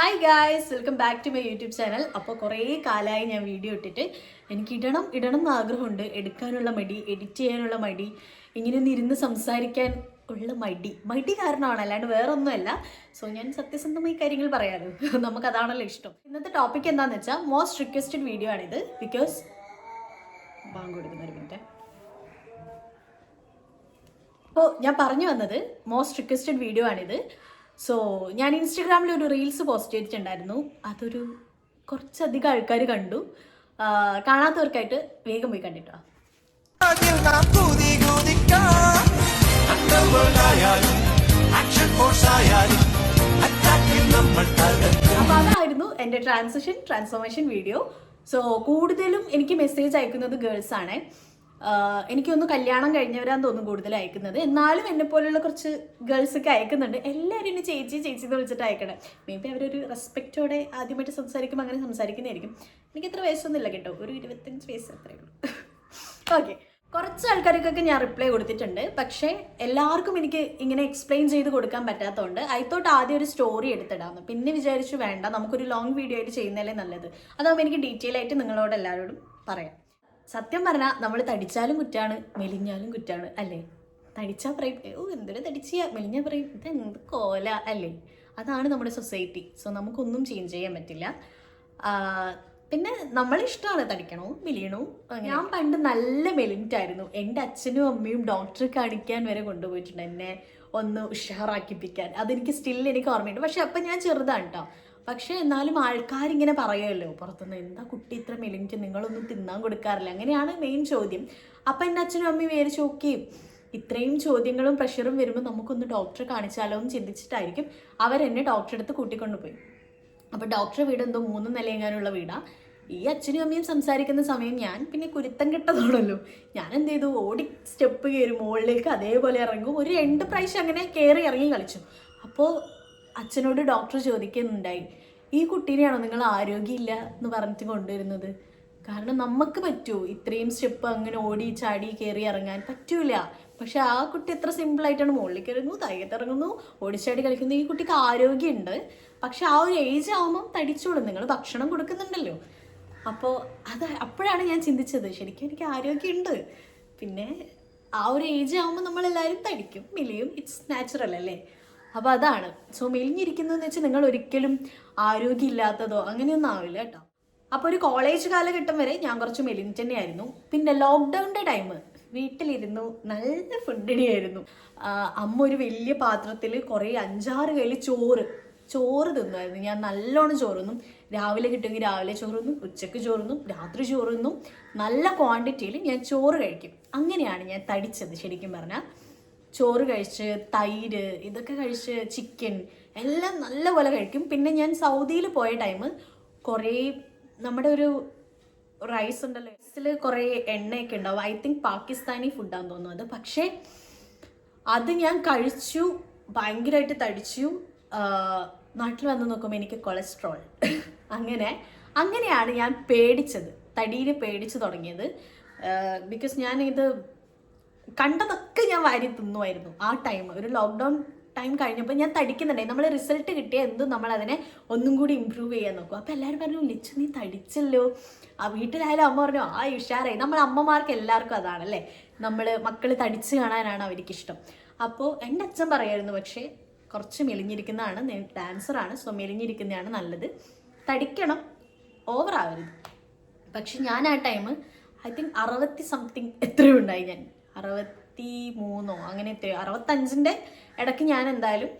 Hi guys, welcome back to my YouTube channel. അപ്പോൾ കുറേ കാലമായി ഞാൻ വീഡിയോ ഇട്ടിട്ട് എനിക്ക് ഇടണം എന്ന് ആഗ്രഹമുണ്ട്. എടുക്കാനുള്ള മടി, എഡിറ്റ് ചെയ്യാനുള്ള മടി, ഇങ്ങനെ ഒന്ന് ഇരുന്ന് സംസാരിക്കാൻ ഉള്ള മടി കാരണമാണ്, അല്ലാണ്ട് വേറെ ഒന്നുമല്ല. സോ ഞാൻ സത്യസന്ധമായി കാര്യങ്ങൾ പറയാമല്ലോ, നമുക്കതാണല്ലോ ഇഷ്ടം. ഇന്നത്തെ ടോപ്പിക് എന്താണെന്ന് വെച്ചാൽ മോസ്റ്റ് റിക്വസ്റ്റഡ് വീഡിയോ ആണിത്. ബിക്കോസ് ബാങ്ക് കൊടുക്കുന്ന ഒരു മിനിറ്റ്. അപ്പോൾ ഞാൻ പറഞ്ഞു വന്നത് മോസ്റ്റ് റിക്വസ്റ്റഡ് വീഡിയോ ആണിത്. സോ ഞാൻ ഇൻസ്റ്റഗ്രാമിൽ ഒരു റീൽസ് പോസ്റ്റ് ചെയ്തിട്ടുണ്ടായിരുന്നു. അതൊരു കുറച്ചധികം ആൾക്കാർ കണ്ടു. കാണാത്തവർക്കായിട്ട് വേഗം പോയി കണ്ടിട്ടോ. അപ്പോൾ അതായിരുന്നു എൻ്റെ ട്രാൻസ്ഫോർമേഷൻ വീഡിയോ. സോ കൂടുതലും എനിക്ക് മെസ്സേജ് അയക്കുന്നത് ഗേൾസ് ആണ്. എനിക്കൊന്ന് കല്യാണം കഴിഞ്ഞവരാന്ന് തോന്നുന്നു കൂടുതൽ അയക്കുന്നത്. എന്നാലും എന്നെ പോലെയുള്ള കുറച്ച് ഗേൾസൊക്കെ അയക്കുന്നുണ്ട്. എല്ലാവരും എന്നെ ചേച്ചി എന്ന് വിളിച്ചിട്ട് അയക്കണേ. മേ ബി അവരൊരു റെസ്പെക്റ്റോടെ ആദ്യമായിട്ട് സംസാരിക്കുമ്പോൾ അങ്ങനെ സംസാരിക്കുന്നതായിരിക്കും. എനിക്ക് അത്ര വയസ്സൊന്നുമില്ല കേട്ടോ, ഒരു 25 വയസ്സ് അത്രയേ ഉള്ളൂ. ഓക്കെ, കുറച്ച് ആൾക്കാർക്കൊക്കെ ഞാൻ റിപ്ലൈ കൊടുത്തിട്ടുണ്ട്. പക്ഷേ എല്ലാവർക്കും എനിക്ക് ഇങ്ങനെ എക്സ്പ്ലെയിൻ ചെയ്ത് കൊടുക്കാൻ പറ്റാത്തതുകൊണ്ട് ഐ തോട്ട് ആദ്യം ഒരു സ്റ്റോറി എടുത്തിടാമെന്ന്. പിന്നെ വിചാരിച്ചു വേണ്ട, നമുക്കൊരു ലോങ് വീഡിയോ ആയിട്ട് ചെയ്യുന്നതല്ലേ നല്ലത്. അതാകുമ്പോൾ എനിക്ക് ഡീറ്റെയിൽ ആയിട്ട് നിങ്ങളോട് എല്ലാവരോടും പറയാം. സത്യം പറഞ്ഞാൽ നമ്മൾ തടിച്ചാലും കുറ്റാണ്, മെലിഞ്ഞാലും കുറ്റാണ് അല്ലേ? തടിച്ചാൽ പറയും എന്തൊരു തടിച്ചാ, മെലിഞ്ഞാൽ പറയും ഇതെന്ത് കോല അല്ലേ? അതാണ് നമ്മുടെ സൊസൈറ്റി. സോ നമുക്കൊന്നും ചേഞ്ച് ചെയ്യാൻ പറ്റില്ല. പിന്നെ നമ്മളിഷ്ടമാണ് തടിക്കണോ മെലിയണോ. ഞാൻ പണ്ട് നല്ല മെലിഞ്ഞിട്ടായിരുന്നു. എൻ്റെ അച്ഛനും അമ്മയും ഡോക്ടറെ കാണിക്കാൻ വരെ കൊണ്ടുപോയിട്ടുണ്ട് എന്നെ ഒന്ന് ഉഷാറാക്കിപ്പിക്കാൻ. അതെനിക്ക് എനിക്ക് ഓർമ്മയുണ്ട്. പക്ഷെ അപ്പം ഞാൻ ചെറുതാണ് കേട്ടോ. പക്ഷേ എന്നാലും ആൾക്കാരിങ്ങനെ പറയുമല്ലോ പുറത്തുനിന്ന്, എന്താ കുട്ടി ഇത്ര മെലിഞ്ഞിട്ട്, നിങ്ങളൊന്നും തിന്നാൻ കൊടുക്കാറില്ല, അങ്ങനെയാണ് മെയിൻ ചോദ്യം. അപ്പം എൻ്റെ അച്ഛനും അമ്മയും വിചാരിച്ചു ഓക്കെ, ഇത്രയും ചോദ്യങ്ങളും പ്രഷറും വരുമ്പോൾ നമുക്കൊന്ന് ഡോക്ടറെ കാണിച്ചാലോ എന്ന് ചിന്തിച്ചിട്ടായിരിക്കും അവരെന്നെ ഡോക്ടറെ അടുത്ത് കൂട്ടിക്കൊണ്ടുപോയി. അപ്പോൾ ഡോക്ടറെ വീട് എന്തോ 3 നിലയെങ്ങാനുള്ള വീടാണ്. ഈ അച്ഛനും അമ്മയും സംസാരിക്കുന്ന സമയം ഞാൻ പിന്നെ കുരുത്തം കെട്ടതാണല്ലോ. ഞാൻ എന്ത് ചെയ്തു, ഓടി സ്റ്റെപ്പ് കയറി മുകളിലേക്ക് അതേപോലെ ഇറങ്ങും. ഒരു 2 പ്രാവശ്യം അങ്ങനെ കയറി ഇറങ്ങി കളിച്ചു. അപ്പോൾ അച്ഛനോട് ഡോക്ടർ ചോദിക്കുന്നുണ്ടായി, ഈ കുട്ടീനെയാണോ നിങ്ങൾ ആരോഗ്യമില്ല എന്ന് പറഞ്ഞിട്ട് കൊണ്ടുവരുന്നത്? കാരണം നമുക്ക് പറ്റുമോ ഇത്രയും സ്റ്റെപ്പ് അങ്ങനെ ഓടി ചാടി കയറി ഇറങ്ങാൻ? പറ്റൂല. പക്ഷെ ആ കുട്ടി എത്ര സിമ്പിളായിട്ടാണ് മുകളിൽ കയറുന്നു, താഴത്തിറങ്ങുന്നു, ഓടിച്ചാടി കളിക്കുന്നു. ഈ കുട്ടിക്ക് ആരോഗ്യമുണ്ട്. പക്ഷെ ആ ഒരു ഏജ് ആകുമ്പം തടിച്ചോളും, നിങ്ങൾ ഭക്ഷണം കൊടുക്കുന്നുണ്ടല്ലോ. അപ്പോൾ അപ്പോഴാണ് ഞാൻ ചിന്തിച്ചത്, ശരിക്കും എനിക്ക് ആരോഗ്യമുണ്ട്. പിന്നെ ആ ഒരു ഏജ് ആകുമ്പോൾ നമ്മളെല്ലാവരും തടിക്കും, മെലിയും, ഇറ്റ്സ് നാച്ചുറൽ അല്ലേ? അപ്പോൾ അതാണ്. സോ മെലിഞ്ഞിരിക്കുന്നതെന്ന് വെച്ചാൽ നിങ്ങൾ ഒരിക്കലും ആരോഗ്യമില്ലാത്തതോ അങ്ങനെയൊന്നും ആവില്ല കേട്ടോ. അപ്പോൾ ഒരു കോളേജ് കാലഘട്ടം വരെ ഞാൻ കുറച്ച് മെലിഞ്ഞിട്ട് തന്നെയായിരുന്നു. പിന്നെ ലോക്ക്ഡൗണിൻ്റെ ടൈം വീട്ടിലിരുന്നു നല്ല ഫുഡിനെയായിരുന്നു. അമ്മ ഒരു വലിയ പാത്രത്തിൽ കുറേ 5-6 കയ്യിൽ ചോറ് തിന്നുമായിരുന്നു. ഞാൻ നല്ലോണം ചോറുന്നും. രാവിലെ കിട്ടുമെങ്കിൽ രാവിലെ ചോറുന്നും, ഉച്ചയ്ക്ക് ചോറുന്നും, രാത്രി ചോറുന്നും. നല്ല ക്വാണ്ടിറ്റിയിൽ ഞാൻ ചോറ് കഴിക്കും. അങ്ങനെയാണ് ഞാൻ തടിച്ചത്. ശരിക്കും പറഞ്ഞാൽ ചോറ് കഴിച്ച്, തൈര് ഇതൊക്കെ കഴിച്ച്, ചിക്കൻ എല്ലാം നല്ലപോലെ കഴിക്കും. പിന്നെ ഞാൻ സൗദിയിൽ പോയ ടൈം കുറേ നമ്മുടെ ഒരു റൈസ് ഉണ്ടല്ലോ, റൈസിൽ കുറേ എണ്ണയൊക്കെ ഉണ്ടാവും. ഐ തിങ്ക് പാകിസ്ഥാനി ഫുഡാന്ന് തോന്നുന്നത്. പക്ഷേ അത് ഞാൻ കഴിച്ചു, ഭയങ്കരമായിട്ട് തടിച്ചു. നാട്ടിൽ വന്ന് നോക്കുമ്പോൾ എനിക്ക് കൊളസ്ട്രോൾ. അങ്ങനെയാണ് ഞാൻ തടീനെ പേടിച്ച് തുടങ്ങിയത്. ബിക്കോസ് ഞാനിത് കണ്ടതൊക്കെ ഞാൻ വാരി തിന്നുമായിരുന്നു ആ ടൈം. ഒരു ലോക്ക്ഡൗൺ ടൈം കഴിഞ്ഞപ്പോൾ ഞാൻ തടിക്കുന്നുണ്ടായി. നമ്മൾ റിസൾട്ട് കിട്ടിയാൽ എന്തും നമ്മളതിനെ ഒന്നും കൂടി ഇമ്പ്രൂവ് ചെയ്യാൻ നോക്കും. അപ്പോൾ എല്ലാവരും പറഞ്ഞു, ലിച്ചു നീ തടിച്ചല്ലോ. ആ വീട്ടിലായാലും അമ്മ പറഞ്ഞു ഉഷാറായി. നമ്മൾ അമ്മമാർക്ക് എല്ലാവർക്കും അതാണല്ലേ, മക്കൾ തടിച്ച് കാണാനാണ് അവർക്കിഷ്ടം. അപ്പോൾ എൻ്റെ അച്ഛൻ പറയായിരുന്നു, പക്ഷേ കുറച്ച് മെലിഞ്ഞിരിക്കുന്നതാണ്, ഡാൻസറാണ്, സോ മെലിഞ്ഞിരിക്കുന്നതാണ് നല്ലത്, തടിക്കണം, ഓവറാവരുത്. പക്ഷെ ഞാൻ ആ ടൈം ഐ തിങ്ക് 60 സംതിങ് എത്രയോ ഉണ്ടായി. ഞാൻ 63 അങ്ങനെ 65ൻ്റെ ഇടയ്ക്ക് ഞാൻ എന്തായാലും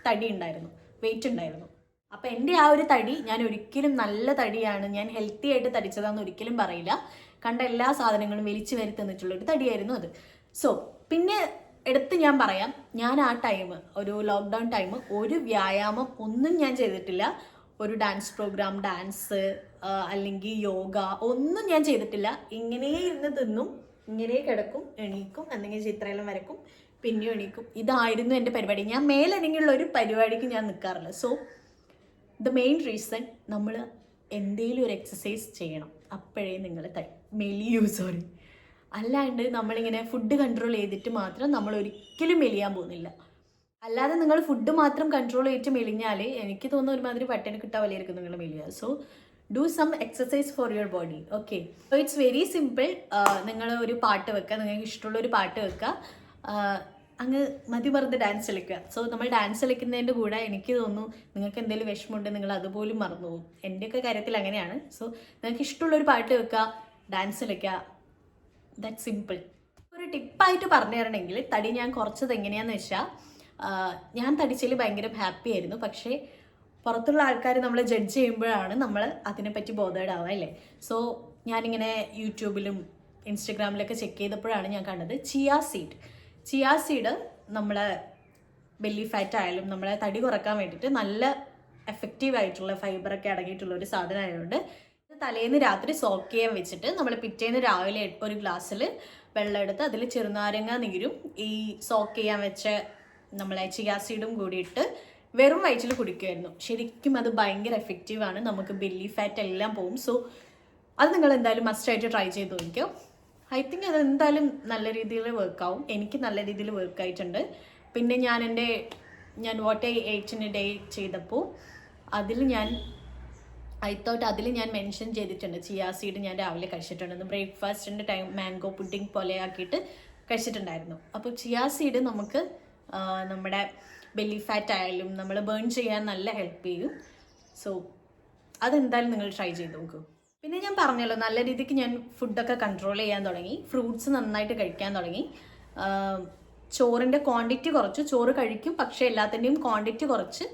തടി ഉണ്ടായിരുന്നു, വെയിറ്റ് ഉണ്ടായിരുന്നു. അപ്പം എൻ്റെ ആ ഒരു തടി ഞാൻ ഒരിക്കലും നല്ല തടിയാണ്, ഞാൻ ഹെൽത്തി ആയിട്ട് തടിച്ചതാണെന്ന് ഒരിക്കലും പറയില്ല. കണ്ട എല്ലാ സാധനങ്ങളും വലിച്ചു വരി തന്നിട്ടുള്ളൊരു തടിയായിരുന്നു അത്. സോ പിന്നെ എടുത്ത് ഞാൻ പറയാം, ഞാൻ ആ ടൈം, ഒരു ലോക്ക്ഡൗൺ ടൈം, ഒരു വ്യായാമം ഒന്നും ഞാൻ ചെയ്തിട്ടില്ല. ഒരു ഡാൻസ് പ്രോഗ്രാം, ഡാൻസ് അല്ലെങ്കിൽ യോഗ ഒന്നും ഞാൻ ചെയ്തിട്ടില്ല. ഇങ്ങനെ ഇരുന്ന് തിന്നും, ഇങ്ങനെ കിടക്കും, എണീക്കും, എന്തെങ്കിലും ചിത്രമെല്ലാം വരക്കും, പിന്നെയും എണീക്കും. ഇതായിരുന്നു എൻ്റെ പരിപാടി. ഞാൻ മേലനങ്ങിയുള്ള ഒരു പരിപാടിക്ക് ഞാൻ നിൽക്കാറില്ല. സോ ദ മെയിൻ റീസൺ, നമ്മൾ എന്തെങ്കിലും ഒരു എക്സസൈസ് ചെയ്യണം, അപ്പോഴേ നിങ്ങൾ അല്ലാണ്ട് നമ്മളിങ്ങനെ ഫുഡ് കൺട്രോൾ ചെയ്തിട്ട് മാത്രം നമ്മൾ ഒരിക്കലും മെലിയാൻ പോകുന്നില്ല. അല്ലാതെ നിങ്ങൾ ഫുഡ് മാത്രം കൺട്രോൾ ചെയ്തിട്ട് മെലിഞ്ഞാൽ എനിക്ക് തോന്നുന്നു ഒരുമാതിരി പട്ടിണി കിട്ടാൻ വലിയ നിങ്ങൾ മെലിയുക. So do some exercise for your body. Okay, so it's very simple. നിങ്ങൾ ഒരു പാട്ട് വെക്കുക, നിങ്ങൾക്ക് ഇഷ്ടമുള്ള ഒരു പാട്ട് വെക്കുക, അങ്ങ് മതിമറന്ന് ഡാൻസ് കളിക്കുക. സോ നമ്മൾ ഡാൻസ് കളിക്കുന്നതിൻ്റെ കൂടെ എനിക്ക് തോന്നുന്നു നിങ്ങൾക്ക് എന്തെങ്കിലും വിഷമമുണ്ട് നിങ്ങൾ അതുപോലും മറന്നു പോകും. എൻ്റെയൊക്കെ കാര്യത്തിൽ അങ്ങനെയാണ്. സോ നിങ്ങൾക്ക് ഇഷ്ടമുള്ളൊരു പാട്ട് വെക്കുക, ഡാൻസ് കളിക്കുക, ദാറ്റ് സിമ്പിൾ. ഒരു ടിപ്പായിട്ട് പറഞ്ഞു തരണമെങ്കിൽ തടി ഞാൻ കുറച്ചത് എങ്ങനെയാണെന്ന് വെച്ചാൽ, ഞാൻ തടിച്ചതിൽ ഭയങ്കര ഹാപ്പി ആയിരുന്നു. പക്ഷേ പുറത്തുള്ള ആൾക്കാർ നമ്മളെ ജഡ്ജ് ചെയ്യുമ്പോഴാണ് നമ്മൾ അതിനെപ്പറ്റി ബോധേഡാവുക അല്ലേ. സോ ഞാനിങ്ങനെ യൂട്യൂബിലും ഇൻസ്റ്റഗ്രാമിലൊക്കെ ചെക്ക് ചെയ്തപ്പോഴാണ് ഞാൻ കണ്ടത് ചിയ സീഡ് നമ്മളെ ബെല്ലി ഫാറ്റ് ആയാലും നമ്മളെ തടി കുറക്കാൻ വേണ്ടിയിട്ട് നല്ല എഫക്റ്റീവ് ആയിട്ടുള്ള ഫൈബറൊക്കെ അടങ്ങിയിട്ടുള്ള ഒരു സാധനം ആയതുകൊണ്ട് തലേന്ന് രാത്രി സോക്ക് ചെയ്യാൻ വെച്ചിട്ട് നമ്മൾ പിറ്റേന്ന് രാവിലെ ഒരു ഗ്ലാസ്സിൽ വെള്ളം എടുത്ത് അതിൽ ചെറുനാരങ്ങ നീരും ഈ സോക്ക് ചെയ്യാൻ വെച്ച നമ്മളെ ചിയ സീഡും കൂടിയിട്ട് വെറും വയറ്റിൽ കുടിക്കുമായിരുന്നു. ശരിക്കും അത് ഭയങ്കര എഫക്റ്റീവാണ്, നമുക്ക് ബെല്ലി ഫാറ്റ് എല്ലാം പോകും. സോ അത് നിങ്ങൾ എന്തായാലും മസ്റ്റായിട്ട് ട്രൈ ചെയ്ത് നോക്കിയോ. ഐ തിങ്ക് അത് എന്തായാലും നല്ല രീതിയിൽ വർക്കാവും. എനിക്ക് നല്ല രീതിയിൽ വർക്കായിട്ടുണ്ട്. പിന്നെ ഞാൻ വാട്ട് ഐ ഏറ്റ് ഡേ ചെയ്തപ്പോൾ അതിൽ ഞാൻ മെൻഷൻ ചെയ്തിട്ടുണ്ട് ചിയ സീഡ് ഞാൻ രാവിലെ കഴിച്ചിട്ടുണ്ടെന്ന്. ബ്രേക്ക്ഫാസ്റ്റിൻ്റെ ടൈം മാംഗോ പുഡിംഗ് പോലെ ആക്കിയിട്ട് കഴിച്ചിട്ടുണ്ടായിരുന്നു. അപ്പോൾ ചിയ സീഡ് നമുക്ക് നമ്മുടെ ബെല്ലി ഫാറ്റ് ആയാലും നമ്മൾ ബേൺ ചെയ്യാൻ നല്ല ഹെൽപ്പ് ചെയ്യും. സോ അതെന്തായാലും നിങ്ങൾ ട്രൈ ചെയ്ത് നോക്കൂ. പിന്നെ ഞാൻ പറഞ്ഞല്ലോ, നല്ല രീതിക്ക് ഞാൻ ഫുഡൊക്കെ കൺട്രോൾ ചെയ്യാൻ തുടങ്ങി, ഫ്രൂട്ട്സ് നന്നായിട്ട് കഴിക്കാൻ തുടങ്ങി, ചോറിൻ്റെ ക്വാണ്ടിറ്റി കുറച്ചു. ചോറ് കഴിക്കും, പക്ഷേ എല്ലാത്തിൻ്റെയും ക്വാണ്ടിറ്റി കുറച്ച്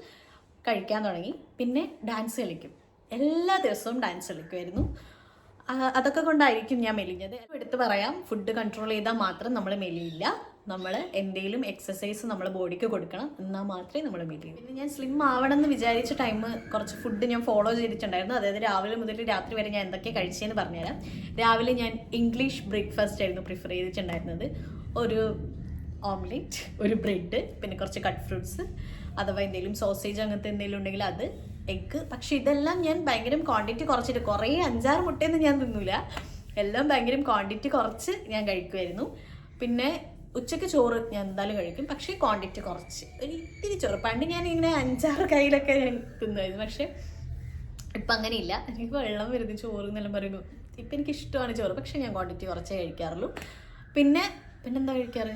കഴിക്കാൻ തുടങ്ങി. പിന്നെ ഡാൻസ് കളിക്കും, എല്ലാ ദിവസവും ഡാൻസ് കളിക്കുമായിരുന്നു. അതൊക്കെ കൊണ്ടായിരിക്കും ഞാൻ മെലിഞ്ഞത്. എടുത്ത് പറയാം, ഫുഡ് കൺട്രോൾ ചെയ്താൽ മാത്രം നമ്മൾ മെലിയില്ല. നമ്മൾ എന്തെങ്കിലും എക്സസൈസ് നമ്മളെ ബോഡിക്ക് കൊടുക്കണം, എന്നാൽ മാത്രമേ നമ്മൾ മെലിയൂ. പിന്നെ ഞാൻ സ്ലിം ആവണം എന്ന് വിചാരിച്ച ടൈം കുറച്ച് ഫുഡ് ഞാൻ ഫോളോ ചെയ്തിട്ടുണ്ടായിരുന്നു. അതായത് രാവിലെ മുതൽ രാത്രി വരെ ഞാൻ എന്തൊക്കെ കഴിച്ചതെന്ന് പറഞ്ഞുതരാം. രാവിലെ ഞാൻ ഇംഗ്ലീഷ് ബ്രേക്ക്ഫാസ്റ്റ് ആയിരുന്നു പ്രിഫർ ചെയ്തിട്ടുണ്ടായിരുന്നത്. ഒരു ഓംലെറ്റ്, ഒരു ബ്രെഡ്, പിന്നെ കുറച്ച് കട്ട് ഫ്രൂട്ട്സ്, അഥവാ എന്തെങ്കിലും സോസേജ് അങ്ങനത്തെ എന്തെങ്കിലും ഉണ്ടെങ്കിൽ അത്, എഗ്ഗ്. പക്ഷേ ഇതെല്ലാം ഞാൻ ഭയങ്കര ക്വാണ്ടിറ്റി കുറച്ചിട്ട്, കുറേ 5-6 മുട്ടയൊന്നും ഞാൻ തിന്നില്ല, എല്ലാം ഭയങ്കര ക്വാണ്ടിറ്റി കുറച്ച് ഞാൻ കഴിക്കുമായിരുന്നു. പിന്നെ ഉച്ചയ്ക്ക് ചോറ് ഞാൻ എന്തായാലും കഴിക്കും, പക്ഷേ ക്വാണ്ടിറ്റി കുറച്ച്, ഒരു ഇത്തിരി ചോറ്. പണ്ട് ഞാൻ ഇങ്ങനെ 5-6 കയ്യിലൊക്കെ ഞാൻ തിന്നുമായിരുന്നു. പക്ഷേ ഇപ്പം അങ്ങനെയില്ല. എനിക്ക് വെള്ളം വരുന്നത് ചോറ് എന്നെല്ലാം പറയുമ്പോൾ ഇപ്പം എനിക്കിഷ്ടമാണ് ചോറ്, പക്ഷേ ഞാൻ ക്വാണ്ടിറ്റി കുറച്ചേ കഴിക്കാറുള്ളൂ. പിന്നെന്താ കഴിക്കാറ്?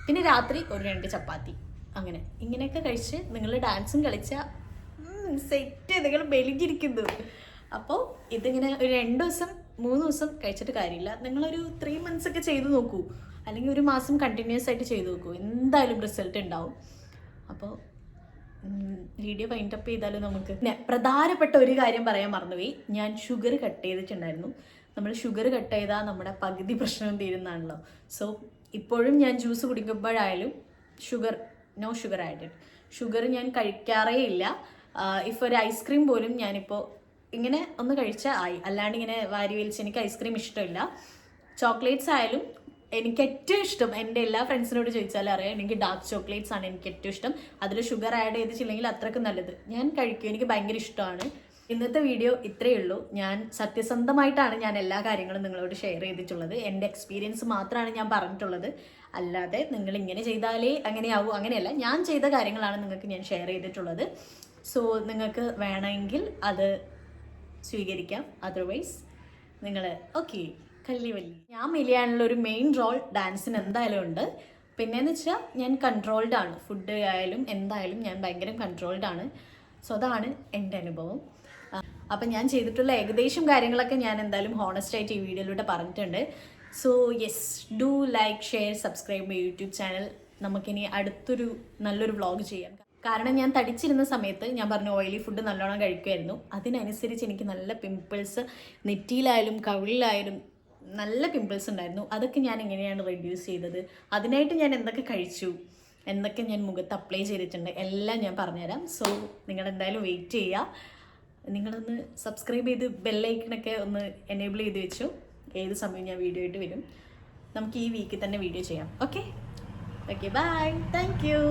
പിന്നെ രാത്രി ഒരു 2 ചപ്പാത്തി, ഇങ്ങനെയൊക്കെ കഴിച്ച് നിങ്ങൾ ഡാൻസും കളിച്ചാൽ സെറ്റ് നിങ്ങൾ മെലിഞ്ഞിരിക്കുന്നു. അപ്പോൾ ഇതിങ്ങനെ ഒരു 2 ദിവസം 3 ദിവസം കഴിച്ചിട്ട് കാര്യമില്ല. നിങ്ങളൊരു 3 months ഒക്കെ ചെയ്ത് നോക്കൂ, അല്ലെങ്കിൽ 1 മാസം കണ്ടിന്യൂസ് ആയിട്ട് ചെയ്ത് നോക്കൂ, എന്തായാലും റിസൾട്ട് ഉണ്ടാവും. അപ്പോൾ വീഡിയോ വൈൻഡപ്പ് ചെയ്താലും നമുക്ക്. പിന്നെ പ്രധാനപ്പെട്ട ഒരു കാര്യം പറയാൻ മറന്നുപോയി, ഞാൻ ഷുഗർ കട്ട് ചെയ്തിട്ടുണ്ടായിരുന്നു. നമ്മൾ ഷുഗർ കട്ട് ചെയ്താൽ നമ്മുടെ പകുതി പ്രശ്നം തീരുന്നതാണല്ലോ. സോ ഇപ്പോഴും ഞാൻ ജ്യൂസ് കുടിക്കുമ്പോഴായാലും നോ ഷുഗർ ആഡഡ്. ഷുഗർ ഞാൻ കഴിക്കാറേ ഇല്ല. ഇഫ് ഒരു ഐസ്ക്രീം പോലും ഞാനിപ്പോൾ ഇങ്ങനെ ഒന്ന് കഴിച്ചാൽ ആയി, അല്ലാണ്ട് ഇങ്ങനെ വാരി വലിച്ച് എനിക്ക് ഐസ്ക്രീം ഇഷ്ടമില്ല. ചോക്ലേറ്റ്സ് ആയാലും എനിക്ക് ഏറ്റവും ഇഷ്ടം, എൻ്റെ എല്ലാ ഫ്രണ്ട്സിനോട് ചോദിച്ചാലും അറിയാം, എനിക്ക് ഡാർക്ക് ചോക്ലേറ്റ്സ് ആണ് എനിക്ക് ഏറ്റവും ഇഷ്ടം. അതിൽ ഷുഗർ ആഡ് ചെയ്തിട്ടില്ലെങ്കിൽ അത്രയ്ക്ക് നല്ലത്. ഞാൻ കഴിക്കും, എനിക്ക് ഭയങ്കര ഇഷ്ടമാണ്. ഇന്നത്തെ വീഡിയോ ഇത്രയേ ഉള്ളൂ. ഞാൻ സത്യസന്ധമായിട്ടാണ് ഞാൻ എല്ലാ കാര്യങ്ങളും നിങ്ങളോട് ഷെയർ ചെയ്തിട്ടുള്ളത്. എൻ്റെ എക്സ്പീരിയൻസ് മാത്രമാണ് ഞാൻ പറഞ്ഞിട്ടുള്ളത്. അല്ലാതെ നിങ്ങൾ ഇങ്ങനെ ചെയ്താലേ അങ്ങനെയാവൂ, അങ്ങനെയല്ല. ഞാൻ ചെയ്ത കാര്യങ്ങളാണ് നിങ്ങൾക്ക് ഞാൻ ഷെയർ ചെയ്തിട്ടുള്ളത്. സോ നിങ്ങൾക്ക് വേണമെങ്കിൽ അത് സ്വീകരിക്കാം, അതർവൈസ് നിങ്ങൾ ഓക്കെ കല്ലിവല്ലി. ഞാൻ മെലിയാനുള്ള ഒരു മെയിൻ റോൾ ഡാൻസിന് എന്തായാലും ഉണ്ട്. പിന്നെയെന്ന് വെച്ചാൽ ഞാൻ കൺട്രോൾഡ് ആണ്, ഫുഡ് ആയാലും എന്തായാലും ഞാൻ ഭയങ്കര കൺട്രോൾഡ് ആണ്. സോ അതാണ് എൻ്റെ അനുഭവം. അപ്പം ഞാൻ ചെയ്തിട്ടുള്ള ഏകദേശം കാര്യങ്ങളൊക്കെ ഞാൻ എന്തായാലും ഹോണസ്റ്റായിട്ട് ഈ വീഡിയോയിലൂടെ പറഞ്ഞിട്ടുണ്ട്. So yes, do like, share, subscribe my YouTube channel. നമുക്കിനി അടുത്തൊരു നല്ലൊരു വ്ളോഗ് ചെയ്യാം. കാരണം ഞാൻ തടിച്ചിരുന്ന സമയത്ത് ഞാൻ പറഞ്ഞു ഓയിലി ഫുഡ് നല്ലോണം കഴിക്കുമായിരുന്നു. അതിനനുസരിച്ച് എനിക്ക് നല്ല പിമ്പിൾസ്, നെറ്റിയിലായാലും കവിളിലായാലും നല്ല പിമ്പിൾസ് ഉണ്ടായിരുന്നു. അതൊക്കെ ഞാൻ എങ്ങനെയാണ് റെഡ്യൂസ് ചെയ്തത്, അതിനായിട്ട് ഞാൻ എന്തൊക്കെ കഴിച്ചു, എന്തൊക്കെ ഞാൻ മുഖത്ത് അപ്ലൈ ചെയ്തിട്ടുണ്ട്, എല്ലാം ഞാൻ പറഞ്ഞുതരാം. സോ നിങ്ങളെന്തായാലും വെയിറ്റ് ചെയ്യുക. നിങ്ങളൊന്ന് സബ്സ്ക്രൈബ് ചെയ്ത് ബെല്ലൈക്കണൊക്കെ ഒന്ന് എനേബിൾ ചെയ്ത് വെച്ചു. ഏത് സമയം ഞാൻ വീഡിയോ ആയിട്ട് വരും. നമുക്ക് ഈ വീക്കിൽ തന്നെ വീഡിയോ ചെയ്യാം. Okay bye, thank you.